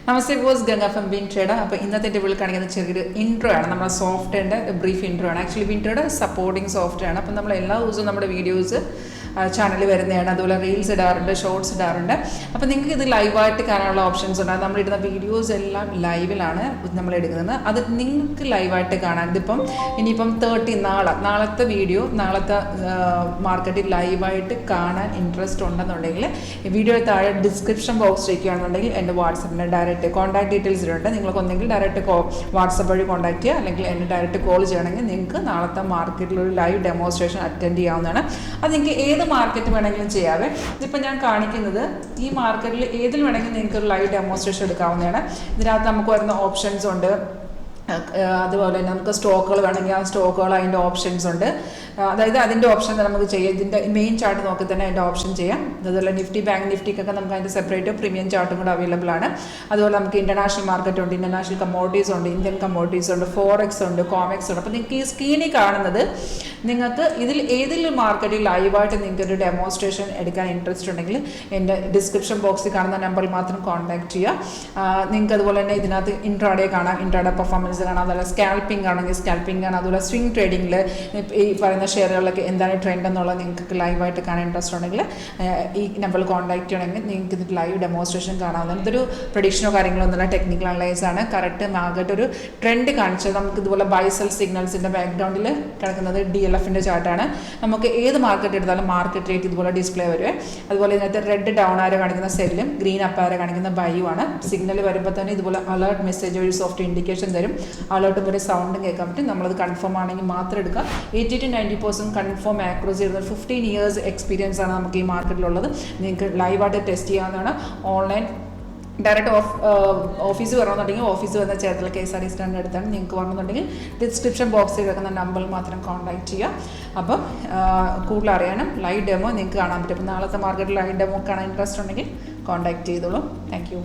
Namaste Bose Ganga from Wintrade. അപ്പോൾ ഇന്നത്തെ എൻ്റെ വീട്ടിൽ കാണിക്കുന്ന ചെറിയൊരു ഇൻട്രോ ആണ്. നമ്മുടെ സോഫ്റ്റ്വെയറിൻ്റെ ബ്രീഫ് ഇൻട്രോ ആണ്. ആക്ച്വലി വിൻട്രേഡ് സപ്പോർട്ടിങ് സോഫ്റ്റ്വെയർ ആണ്. അപ്പോൾ നമ്മൾ എല്ലാ ദിവസവും നമ്മുടെ വീഡിയോസ് ചാനലിൽ വരുന്നതാണ്. അതുപോലെ റീൽസ് ഇടാറുണ്ട്, ഷോർട്സ് ഇടാറുണ്ട്. അപ്പോൾ നിങ്ങൾക്ക് ഇത് ലൈവായിട്ട് കാണാനുള്ള ഓപ്ഷൻസ് ഉണ്ട്. നമ്മളിടുന്ന വീഡിയോസ് എല്ലാം ലൈവിലാണ് നമ്മൾ എടുക്കുന്നത്. അത് നിങ്ങൾക്ക് ലൈവായിട്ട് കാണാൻ ഇതിപ്പം ഇനിയിപ്പം നാളത്തെ വീഡിയോ നാളത്തെ മാർക്കറ്റിൽ ലൈവായിട്ട് കാണാൻ ഇൻട്രസ്റ്റ് ഉണ്ടെന്നുണ്ടെങ്കിൽ വീഡിയോ താഴെ ഡിസ്ക്രിപ്ഷൻ ബോക്സ് വയ്ക്കുകയാണെന്നുണ്ടെങ്കിൽ എൻ്റെ വാട്സപ്പിൻ്റെ ഡയറക്റ്റ് കോൺടാക്ട് ഡീറ്റെയിൽസിലുണ്ട്. നിങ്ങൾക്ക് ഒന്നെങ്കിൽ ഡയറക്റ്റ് വാട്സപ്പ് വഴി കോൺടാക്ട് ചെയ്യുക, അല്ലെങ്കിൽ എന്നെ ഡയറക്റ്റ് കോൾ ചെയ്യണമെങ്കിൽ നിങ്ങൾക്ക് നാളത്തെ മാർക്കറ്റിലൊരു ലൈവ് ഡെമോൺസ്ട്രേഷൻ അറ്റൻഡ് ചെയ്യാവുന്നതാണ്. അത് നിങ്ങൾക്ക് ഏത് മാർക്കറ്റ് വേണമെങ്കിലും ചെയ്യാവേ. ഇതിപ്പോൾ ഞാൻ കാണിക്കുന്നത് ഈ മാർക്കറ്റിൽ ഏതിൽ വേണമെങ്കിലും നിങ്ങൾക്ക് ഒരു ലൈവ് ഡെമോൺസ്ട്രേഷൻ എടുക്കാവുന്നതാണ്. ഇതിനകത്ത് നമുക്ക് വരുന്ന ഓപ്ഷൻസ് ഉണ്ട്. അതുപോലെ തന്നെ നമുക്ക് സ്റ്റോക്കുകൾ വേണമെങ്കിൽ ആ സ്റ്റോക്കുകൾ അതിൻ്റെ ഓപ്ഷൻസ് ഉണ്ട്. അതായത് അതിൻ്റെ ഓപ്ഷൻ നമുക്ക് ചെയ്യാം. ഇതിൻ്റെ മെയിൻ ചാർട്ട് നോക്കി തന്നെ അതിൻ്റെ ഓപ്ഷൻ ചെയ്യാം. അതുപോലെ നിഫ്റ്റി, ബാങ്ക് നിഫ്റ്റിക്കൊക്കെ നമുക്ക് അതിൻ്റെ സെപ്പറേറ്റ് പ്രീമിയം ചാർട്ടും കൂടെ അവൈലബിൾ ആണ്. അതുപോലെ നമുക്ക് ഇൻ്റർനാഷണൽ മാർക്കറ്റ് ഉണ്ട്, ഇൻ്റർനാഷണൽ കമ്മോഡിറ്റീസ് ഉണ്ട്, ഇന്ത്യൻ കമ്മോഡിറ്റീസ് ഉണ്ട്, ഫോറക്സ് ഉണ്ട്, കോമെക്സ് ഉണ്ട്. അപ്പോൾ നിങ്ങൾക്ക് ഈ സ്ക്രീനിൽ കാണുന്നത് നിങ്ങൾക്ക് ഏതിൽ മാർക്കറ്റിൽ ലൈവായിട്ട് നിങ്ങൾക്ക് ഒരു ഡെമോൺസ്ട്രേഷൻ എടുക്കാൻ ഇൻട്രസ്റ്റ് ഉണ്ടെങ്കിൽ എൻ്റെ ഡിസ്ക്രിപ്ഷൻ ബോക്സിൽ കാണുന്ന നമ്പറിൽ മാത്രം കോൺടാക്ട് ചെയ്യുക. നിങ്ങൾക്ക് അതുപോലെ തന്നെ ഇതിനകത്ത് ഇൻട്രാഡേ കാണാം, ഇൻട്രാഡേ പെർഫോമൻസ് കാണാം. അതുപോലെ സ്കാൽപ്പിംഗ് ആണെങ്കിൽ സ്കാൽപ്പിംഗ് ആണ്. അതുപോലെ സ്വിംഗ് ട്രേഡിങ്ങിൽ ഈ പറയുന്ന ഷെയറുകളിലൊക്കെ എന്താണ് ട്രെൻഡ് എന്നുള്ളത് നിങ്ങൾക്ക് ലൈവായിട്ട് കാണാൻ ഇൻട്രസ്റ്റ് ഉണ്ടെങ്കിൽ ഈ നമ്പറിൽ കോൺടാക്ട് ചെയ്യണമെങ്കിൽ നിങ്ങൾക്ക് ഇത് ലൈവ് ഡെമോൺസ്ട്രേഷൻ കാണാവുന്നതാണ്. ഇതൊരു പ്രഡിക്ഷനോ കാര്യങ്ങളോ ഒന്നുമില്ല, ടെക്നിക്കൽ അനലൈസ് ആണ്. കറക്റ്റ് മാർക്കറ്റ് ഒരു ട്രെൻഡ് കാണിച്ചത് നമുക്ക് ഇതുപോലെ ബൈസൽ സിഗ്നൽസിൻ്റെ ബാക്ക്ഗ്രൗണ്ടിൽ കിടക്കുന്നത് DLFൻ്റെ ചാർട്ടാണ്. നമുക്ക് ഏത് മാർക്കറ്റ് എടുത്താലും മാർക്കറ്റ് റേറ്റ് ഇതുപോലെ ഡിസ്പ്ലേ വരുവേ. അതുപോലെ ഇതിനകത്ത് റെഡ് ഡൗൺ ആരോ കാണിക്കുന്ന സെല്ലും ഗ്രീൻ അപ്പ് ആരോ കാണിക്കുന്ന ബൈയും ആണ്. സിഗ്നൽ വരുമ്പോൾ തന്നെ ഇതുപോലെ അലേർട്ട് മെസ്സേജ് വഴി സോഫ്റ്റ് ഇൻഡിക്കേഷൻ തരും. അലേർട്ടും വരെ സൗണ്ടും കേൾക്കാൻ പറ്റും. നമ്മളത് കൺഫേം ആണെങ്കിൽ മാത്രം എടുക്കുക. 80-90% കൺഫേം ആക്യുറസി വരുന്നത് 15 years എക്സ്പീരിയൻസ് ആണ് നമുക്ക് ഈ മാർക്കറ്റിലുള്ളത്. നിങ്ങൾക്ക് ലൈവായിട്ട് ടെസ്റ്റ് ചെയ്യാവുന്നതാണ്. ഓൺലൈൻ ഡയറക്റ്റ് ഓഫീസ് വരണമെന്നുണ്ടെങ്കിൽ ഓഫീസ് വന്ന ചേർത്തല KSRTC സ്റ്റാൻഡിൻ്റെ അടുത്താണ്. നിങ്ങൾക്ക് വരണമെന്നുണ്ടെങ്കിൽ ഡിസ്ക്രിപ്ഷൻ ബോക്സിൽ കിടക്കുന്ന നമ്പറിൽ മാത്രം കോൺടാക്ട് ചെയ്യുക. അപ്പം കൂടുതൽ അറിയാനും ലൈവ് ഡെമോ നിങ്ങൾക്ക് കാണാൻ പറ്റും. അപ്പം നാളത്തെ മാർക്കറ്റിൽ ലൈവ് ഡെമോ കാണാൻ ഇൻട്രസ്റ്റ് ഉണ്ടെങ്കിൽ കോൺടാക്ട് ചെയ്തോളൂ. Thank you.